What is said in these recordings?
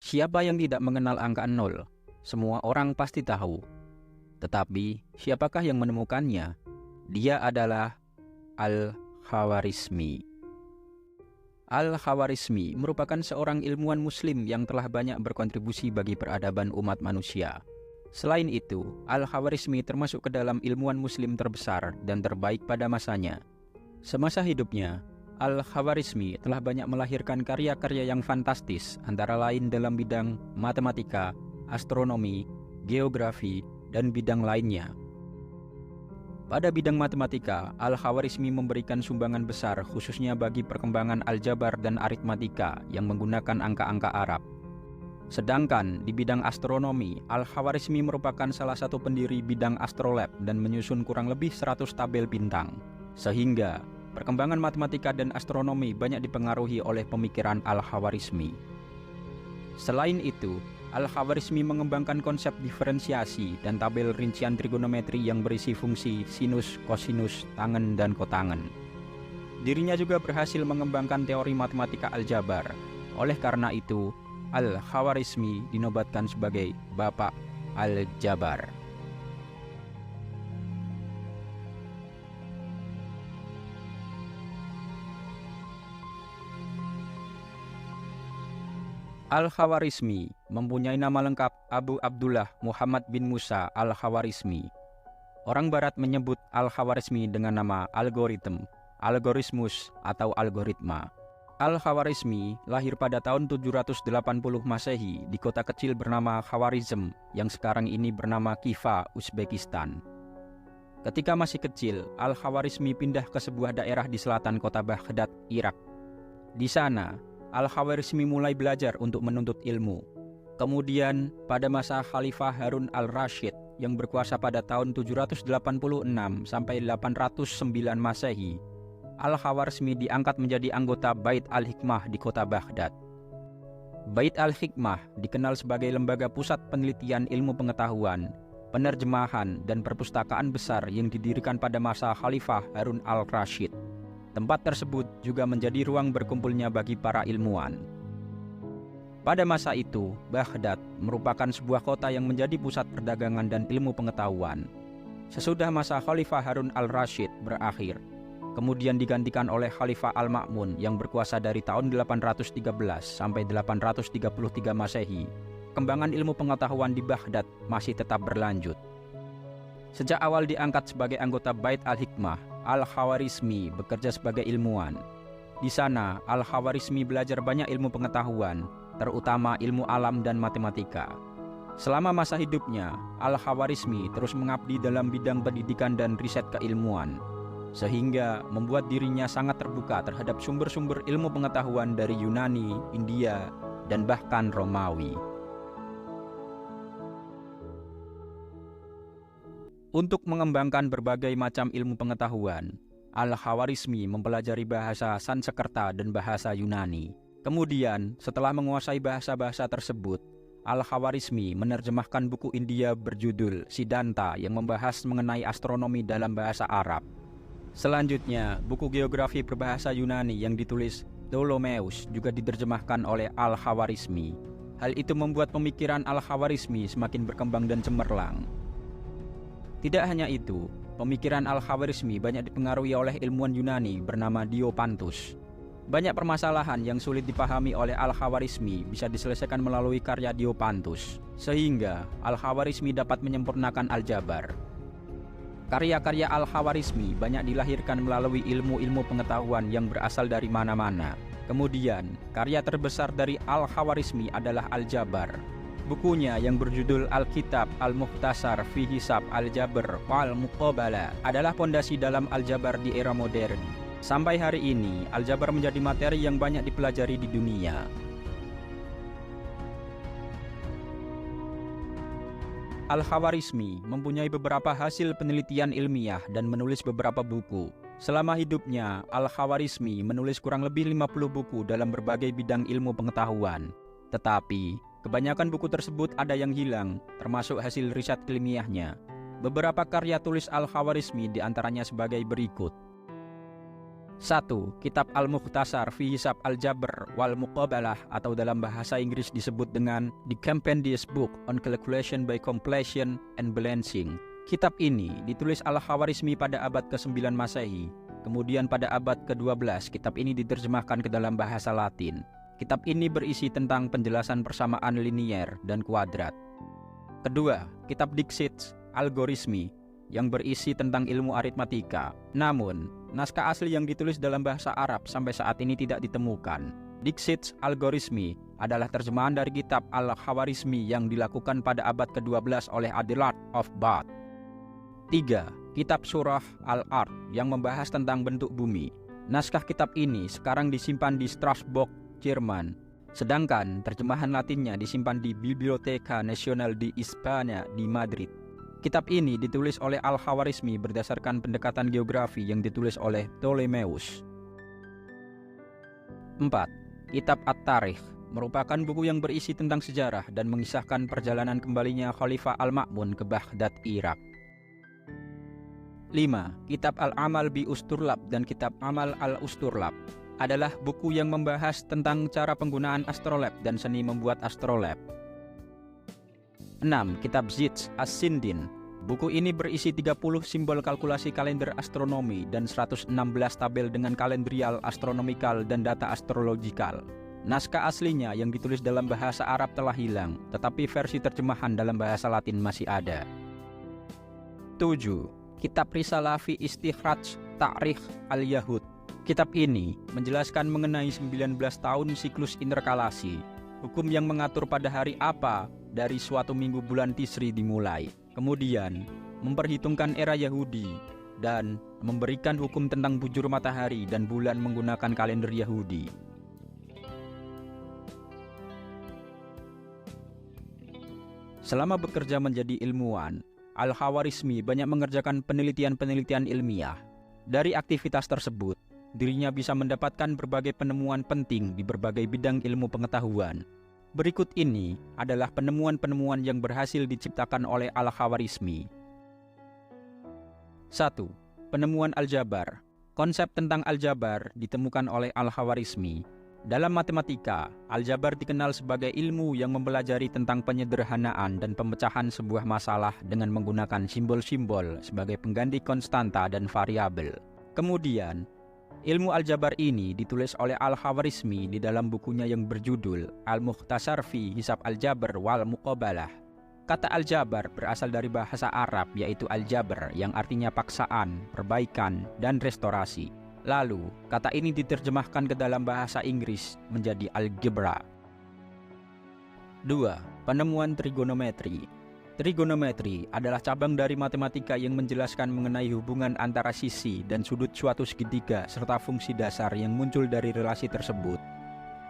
Siapa yang tidak mengenal angka 0? Semua orang pasti tahu. Tetapi, siapakah yang menemukannya? Dia adalah Al-Khawarizmi. Al-Khawarizmi merupakan seorang ilmuwan muslim yang telah banyak berkontribusi bagi peradaban umat manusia. Selain itu, Al-Khawarizmi termasuk ke dalam ilmuwan muslim terbesar dan terbaik pada masanya. Semasa hidupnya, Al-Khawarizmi telah banyak melahirkan karya-karya yang fantastis, antara lain dalam bidang matematika, astronomi, geografi, dan bidang lainnya. Pada bidang matematika, Al-Khawarizmi memberikan sumbangan besar khususnya bagi perkembangan aljabar dan aritmatika yang menggunakan angka-angka Arab. Sedangkan di bidang astronomi, Al-Khawarizmi merupakan salah satu pendiri bidang astrolab dan menyusun kurang lebih 100 tabel bintang. Sehingga, perkembangan matematika dan astronomi banyak dipengaruhi oleh pemikiran Al-Khawarizmi. Selain itu, Al-Khawarizmi mengembangkan konsep diferensiasi dan tabel rincian trigonometri yang berisi fungsi sinus, kosinus, tangen, dan kotangen. Dirinya juga berhasil mengembangkan teori matematika aljabar. Oleh karena itu, Al-Khawarizmi dinobatkan sebagai Bapak Aljabar. Al-Khawarizmi mempunyai nama lengkap Abu Abdullah Muhammad bin Musa Al-Khawarizmi. Orang Barat menyebut Al-Khawarizmi dengan nama algoritmus atau algoritma. Al-Khawarizmi lahir pada tahun 780 Masehi di kota kecil bernama Khawarizm yang sekarang ini bernama Khiva, Uzbekistan. Ketika masih kecil, Al-Khawarizmi pindah ke sebuah daerah di selatan kota Baghdad, Irak. Di sana, Al-Khawarizmi mulai belajar untuk menuntut ilmu. Kemudian, pada masa Khalifah Harun al-Rasyid yang berkuasa pada tahun 786 sampai 809 Masehi, Al-Khawarizmi diangkat menjadi anggota Bait al-Hikmah di kota Baghdad. Bait al-Hikmah dikenal sebagai lembaga pusat penelitian ilmu pengetahuan, penerjemahan, dan perpustakaan besar yang didirikan pada masa Khalifah Harun al-Rasyid. Tempat tersebut juga menjadi ruang berkumpulnya bagi para ilmuwan. Pada masa itu, Baghdad merupakan sebuah kota yang menjadi pusat perdagangan dan ilmu pengetahuan. Sesudah masa Khalifah Harun al-Rasyid berakhir, kemudian digantikan oleh Khalifah Al-Ma'mun yang berkuasa dari tahun 813 sampai 833 Masehi. Kembangan ilmu pengetahuan di Baghdad masih tetap berlanjut. Sejak awal diangkat sebagai anggota Bait al-Hikmah, Al-Khawarizmi bekerja sebagai ilmuwan. Di sana, Al-Khawarizmi belajar banyak ilmu pengetahuan, terutama ilmu alam dan matematika. Selama masa hidupnya, Al-Khawarizmi terus mengabdi dalam bidang pendidikan dan riset keilmuan, sehingga membuat dirinya sangat terbuka terhadap sumber-sumber ilmu pengetahuan dari Yunani, India, dan bahkan Romawi. Untuk mengembangkan berbagai macam ilmu pengetahuan, Al-Khawarizmi mempelajari bahasa Sanskerta dan bahasa Yunani. Kemudian, setelah menguasai bahasa-bahasa tersebut, Al-Khawarizmi menerjemahkan buku India berjudul Siddhanta yang membahas mengenai astronomi dalam bahasa Arab. Selanjutnya, buku geografi berbahasa Yunani yang ditulis Ptolemeus juga diterjemahkan oleh Al-Khawarizmi. Hal itu membuat pemikiran Al-Khawarizmi semakin berkembang dan cemerlang. Tidak hanya itu, pemikiran Al-Khawarizmi banyak dipengaruhi oleh ilmuwan Yunani bernama Diopantus. Banyak permasalahan yang sulit dipahami oleh Al-Khawarizmi bisa diselesaikan melalui karya Diopantus, sehingga Al-Khawarizmi dapat menyempurnakan aljabar. Karya-karya Al-Khawarizmi banyak dilahirkan melalui ilmu-ilmu pengetahuan yang berasal dari mana-mana. Kemudian, karya terbesar dari Al-Khawarizmi adalah aljabar. Bukunya yang berjudul Al-Kitab Al-Mukhtasar fi Hisab Al-Jabr wal Muqabalah adalah pondasi dalam aljabar di era modern. Sampai hari ini, aljabar menjadi materi yang banyak dipelajari di dunia. Al-Khawarizmi mempunyai beberapa hasil penelitian ilmiah dan menulis beberapa buku. Selama hidupnya, Al-Khawarizmi menulis kurang lebih 50 buku dalam berbagai bidang ilmu pengetahuan. Tetapi, kebanyakan buku tersebut ada yang hilang, termasuk hasil riset ilmiahnya. Beberapa karya tulis Al-Khawarizmi diantaranya sebagai berikut. 1. Kitab Al-Mukhtasar fi Hisab Al-Jabr wal Muqabalah, atau dalam bahasa Inggris disebut dengan The Compendious Book on Calculation by Completion and Balancing. Kitab ini ditulis Al-Khawarizmi pada abad ke-9 Masehi. Kemudian pada abad ke-12 kitab ini diterjemahkan ke dalam bahasa Latin. Kitab ini berisi tentang penjelasan persamaan linier dan kuadrat. Kedua, kitab Dixit Algorismi yang berisi tentang ilmu aritmatika. Namun, naskah asli yang ditulis dalam bahasa Arab sampai saat ini tidak ditemukan. Dixit Algorismi adalah terjemahan dari kitab Al-Khawarizmi yang dilakukan pada abad ke-12 oleh Adelard of Bath. 3. Kitab Surah Al-Ard yang membahas tentang bentuk bumi. Naskah kitab ini sekarang disimpan di Strasbourg, Jerman. Sedangkan terjemahan Latinnya disimpan di Biblioteca Nacional di Hispania di Madrid. Kitab ini ditulis oleh Al-Khawarizmi berdasarkan pendekatan geografi yang ditulis oleh Ptolemeus. 4. Kitab At-Tarikh merupakan buku yang berisi tentang sejarah dan mengisahkan perjalanan kembalinya Khalifah Al-Ma'mun ke Baghdad, Irak. 5. Kitab Al-Amal bi Usturlab dan Kitab Amal Al-Usturlab adalah buku yang membahas tentang cara penggunaan astrolab dan seni membuat astrolab. 6. Kitab Zitz As-Sindin. Buku ini berisi 30 simbol kalkulasi kalender astronomi dan 116 tabel dengan kalendrial astronomikal dan data astrologikal. Naskah aslinya yang ditulis dalam bahasa Arab telah hilang, tetapi versi terjemahan dalam bahasa Latin masih ada. 7. Kitab Risalah fi Istikhraj Ta'rikh Al-Yahud. Kitab ini menjelaskan mengenai 19 tahun siklus interkalasi, hukum yang mengatur pada hari apa dari suatu minggu bulan Tisri dimulai, kemudian memperhitungkan era Yahudi, dan memberikan hukum tentang bujur matahari dan bulan menggunakan kalender Yahudi. Selama bekerja menjadi ilmuwan, Al-Khawarizmi banyak mengerjakan penelitian-penelitian ilmiah. Dari aktivitas tersebut, dirinya bisa mendapatkan berbagai penemuan penting di berbagai bidang ilmu pengetahuan. Berikut ini adalah penemuan-penemuan yang berhasil diciptakan oleh Al-Khawarizmi. 1. Penemuan Aljabar. Konsep tentang aljabar ditemukan oleh Al-Khawarizmi. Dalam matematika, aljabar dikenal sebagai ilmu yang mempelajari tentang penyederhanaan dan pemecahan sebuah masalah dengan menggunakan simbol-simbol sebagai pengganti konstanta dan variabel. Kemudian, ilmu aljabar ini ditulis oleh Al-Khawarizmi di dalam bukunya yang berjudul Al-Mukhtasar fi Hisab Al-Jabr wal Muqabalah. Kata aljabar berasal dari bahasa Arab yaitu al-jabr yang artinya paksaan, perbaikan, dan restorasi. Lalu, kata ini diterjemahkan ke dalam bahasa Inggris menjadi algebra. 2. Penemuan trigonometri. Trigonometri adalah cabang dari matematika yang menjelaskan mengenai hubungan antara sisi dan sudut suatu segitiga serta fungsi dasar yang muncul dari relasi tersebut.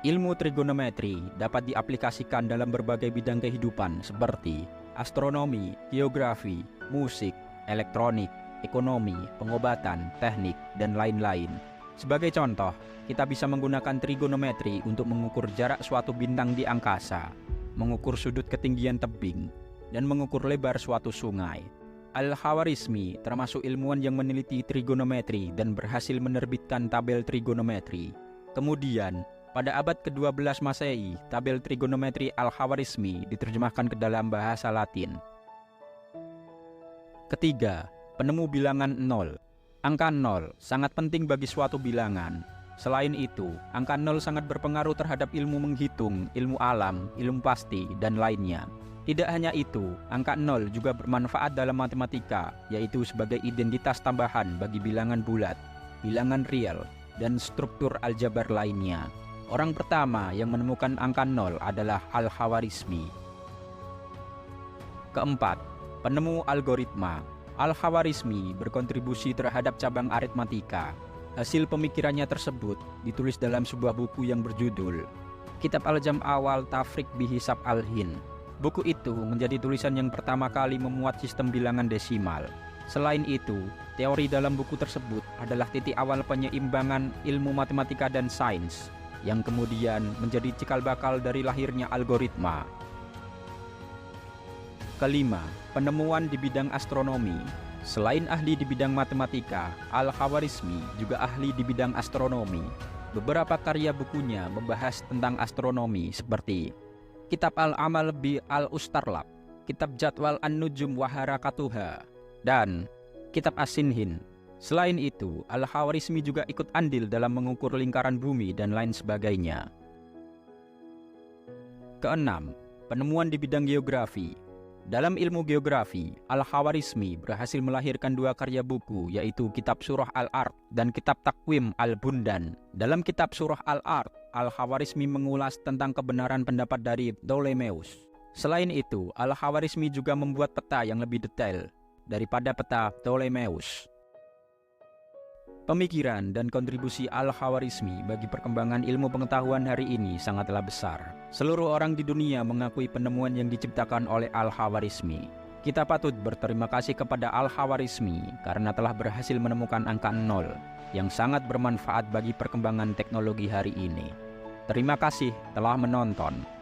Ilmu trigonometri dapat diaplikasikan dalam berbagai bidang kehidupan seperti astronomi, geografi, musik, elektronik, ekonomi, pengobatan, teknik, dan lain-lain. Sebagai contoh, kita bisa menggunakan trigonometri untuk mengukur jarak suatu bintang di angkasa, mengukur sudut ketinggian tebing, dan mengukur lebar suatu sungai. Al-Khawarizmi termasuk ilmuwan yang meneliti trigonometri dan berhasil menerbitkan tabel trigonometri. Kemudian, pada abad ke-12 Masehi, tabel trigonometri Al-Khawarizmi diterjemahkan ke dalam bahasa Latin. Ketiga, penemu bilangan 0. Angka 0 sangat penting bagi suatu bilangan. Selain itu, angka 0 sangat berpengaruh terhadap ilmu menghitung, ilmu alam, ilmu pasti, dan lainnya. Tidak hanya itu, angka 0 juga bermanfaat dalam matematika, yaitu sebagai identitas tambahan bagi bilangan bulat, bilangan real, dan struktur aljabar lainnya. Orang pertama yang menemukan angka 0 adalah Al-Khawarizmi. Keempat, penemu algoritma. Al-Khawarizmi berkontribusi terhadap cabang aritmatika. Hasil pemikirannya tersebut ditulis dalam sebuah buku yang berjudul Kitab Al-Jam' Wal Tafriq bi Hisab Al-Hin. Buku itu menjadi tulisan yang pertama kali memuat sistem bilangan desimal. Selain itu, teori dalam buku tersebut adalah titik awal penyeimbangan ilmu matematika dan sains, yang kemudian menjadi cikal bakal dari lahirnya algoritma. Kelima, penemuan di bidang astronomi. Selain ahli di bidang matematika, Al-Khawarizmi juga ahli di bidang astronomi. Beberapa karya bukunya membahas tentang astronomi seperti Kitab Al-Amal bi Al-Ustarlab, Kitab Jadwal An-Nujum wa Harakatuha, dan Kitab As-Sinhin. Selain itu, Al-Khawarizmi juga ikut andil dalam mengukur lingkaran bumi dan lain sebagainya. Keenam, penemuan di bidang geografi. Dalam ilmu geografi, Al-Khawarizmi berhasil melahirkan dua karya buku, yaitu Kitab Surah Al-Ard dan Kitab Takwim Al-Bundan. Dalam Kitab Surah Al-Ard, Al-Khawarizmi mengulas tentang kebenaran pendapat dari Ptolemeus. Selain itu, Al-Khawarizmi juga membuat peta yang lebih detail daripada peta Ptolemeus. Pemikiran dan kontribusi Al-Khawarizmi bagi perkembangan ilmu pengetahuan hari ini sangatlah besar. Seluruh orang di dunia mengakui penemuan yang diciptakan oleh Al-Khawarizmi. Kita patut berterima kasih kepada Al-Khawarizmi karena telah berhasil menemukan angka 0 yang sangat bermanfaat bagi perkembangan teknologi hari ini. Terima kasih telah menonton.